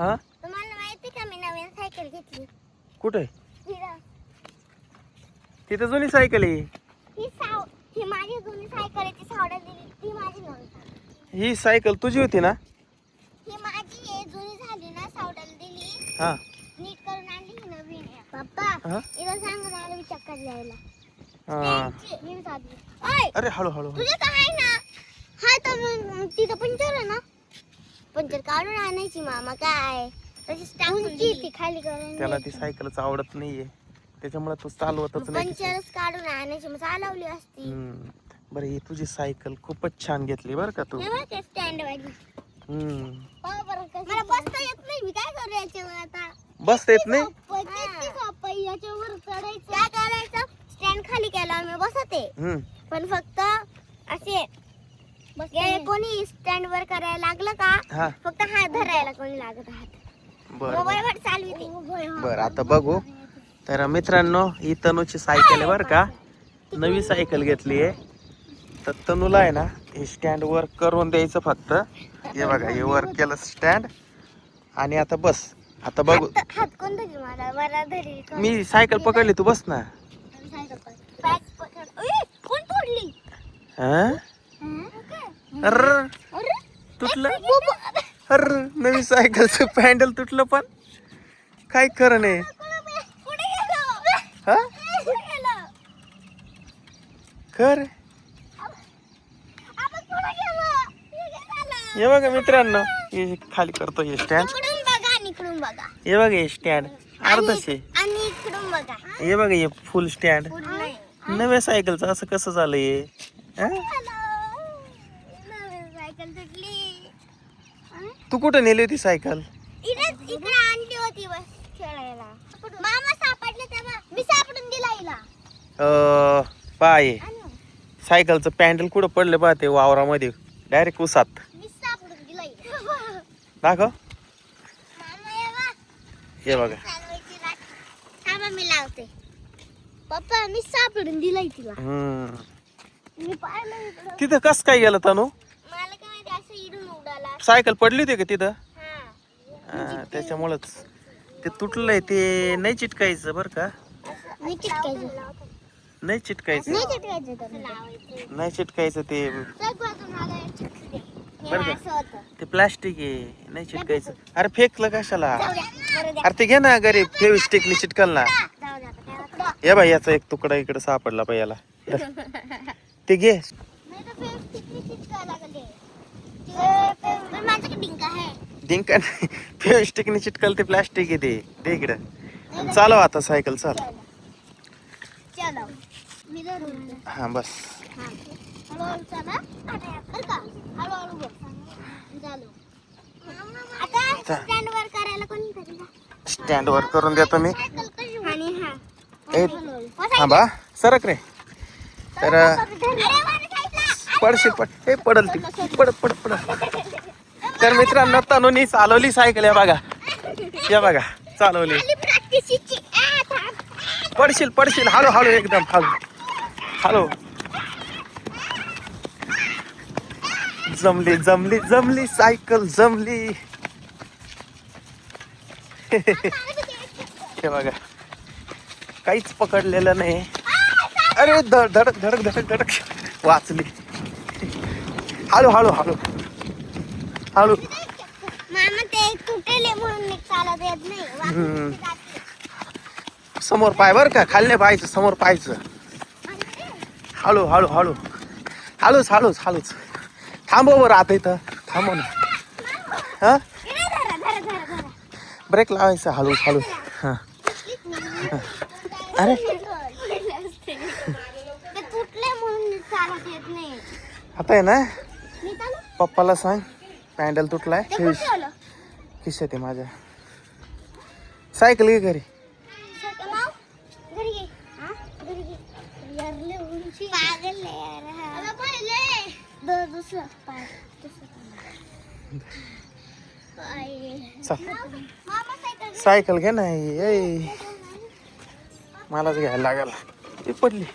हा तुम्हाला माहिती का मी नवीन सायकल घेतली? कुठे? हिरा. तिथं जुनी सायकल आहे. ही माझी जुनी सायकल आहे. ती सावड्या दिली ती माझी नव्हती. ही सायकल तुझी होती ना? ही माझी आहे, जुनी झाली ना, सावड्याला दिली. हा नीट करून आणली ही नवीन आहे. पप्पा हा? इला सांग ना मला चक्कर द्यायला. हा. मी साधी. ओय अरे हळू हळू हळू. तुझे काय आहे ना? हाय तर मग तिथं पंचर आहे ना? पंचर काढून आणायची मामा काय? तशीच टाकून ती खाली करून. त्याला ती सायकलच आवडत नाहीये, त्याच्यामुळे तू चालवतच नाही. पंचरच काढून आणायची मग चालवली असती. बरं, ही तुझी सायकल खूपच छान घेतली बरं का तू. हे बघ ते स्टँड वाली. मला बसता येत नाही, मी काय करू याच्यावर आता? बसता येत नाही? याच्यावर चढायचं काय करायचं? स्टँड खाली केला मी बसते, पण फक्त असे कोणी स्टँड वर करायला लागलं हा. का फक्त हात धरायला कोणी लागत हात. बरं मोबाईल वर चालविते. बरं, आता बघू. तर मित्रांनो, ही तनूची सायकल आहे बरं का. नवी सायकल घेतली आहे. तर तनूला आहे ना, हे स्टँड वर करून द्यायचं फक्त. हे बघा, हे वर केलं स्टँड. आणि आता बस. आता बघू, हात कोण धरी मला? मला धरी मी सायकल पकडली, तू बस ना. कोण तोडली? हा? अर तुटलं. अर नवी सायकलचं पॅन्डल तुटलं. पण काय खरं नाही. हा खर. हे बघा मित्रांनो, हे खाली करतो हे स्टँड. हे बघा हे स्टँड अर्धशे. आणि इकडून बघा. हे बघा हे फुल स्टँड. नव्या सायकलचं असं कसं झालंय? सायकल तुटली. तू कुठं नेली होती सायकल? इकडे आणली होती बस खेळायला. मामा सापडले तेव्हा मी सापडून दिला हिला. पाय सायकलचं पॅन्डल कुठं पडलं पहा ते वावरामध्ये, डायरेक्ट उसात. मी सापडून दिला हिला. दाखव. मामा ये बघ. हे बघा. चालवायची राख. थांबा मी लावते. पप्पा मी सापडून दिलाय तिला. मी पाहिलं इकडं. तिथं कस काय गेलं तनू? मला काय माहिती, असं इडून उडाला. सायकल पडली होती का तिथं? हा. त्याच्यामुळंच ते तुटलंय. ते नाही चिटकायचं बरं का. मी चिटकायचं. नाही चिटकायचं. नाही चिटकायचं तर लावायचं. नाही चिटकायचं ते. सगळं मला चिटकू दे. बरं हे का? असं होतं. ते प्लास्टिक आहे, नाही चिटकायचं. अरे फेकलं कशाला? जाऊ द्या. बरं द्या. अरे ते घे ना घरी, फेविस्टिकनी चिटकल ना. जाऊ द्या आता काय होतं. हे बाई, याचा एक तुकडा इकडे सापडला पाहिजे याला. ते घे. नाही तर फेविस्टिकने चिटकायला लागले. पण माझ्याकडे डिंक आहे. डिंका नाही, फेविस्टिकनी चिटकल ते प्लास्टिक आहे ते. दे इकडं. चालव आता सायकल, चाल. चलो मी धरून. हा बस. हळूहळू चला. बरं का? हळूहळू बघ. चालू. आता स्टँड वर करायला कोणी करेल? स्टँड वर करून देतो मी. आणि हा ए थांबा, सरक रे. तर पडशील हे पडल ती. पड. तर मित्रांनो, तनुनी चालवली सायकल. या बघा, या बघा चालवली. पडशील हळू एकदम हळू. जमली सायकल जमली. हे बघा, काहीच पकडलेलं नाही. अरे धडक वाचली. हळू. मामा ते तुटेले म्हणून चालत येत नाही. समोर पाय बर का, खाली नाही पाहायचं, समोर पाहायचं. हळूच. थांबव बरं आता इथं. थांबव ना. हा ब्रेक लावायचा हळू. हा. अरे तुटले म्हणून चालत येत नाही. आता आहे ना, पप्पाला सांग पॅन्डल तुटलाय. खिशात आहे माझ्या. सायकल घे घरी. सायकल घे ना. मलाच घ्यायला लागल. ती पडली.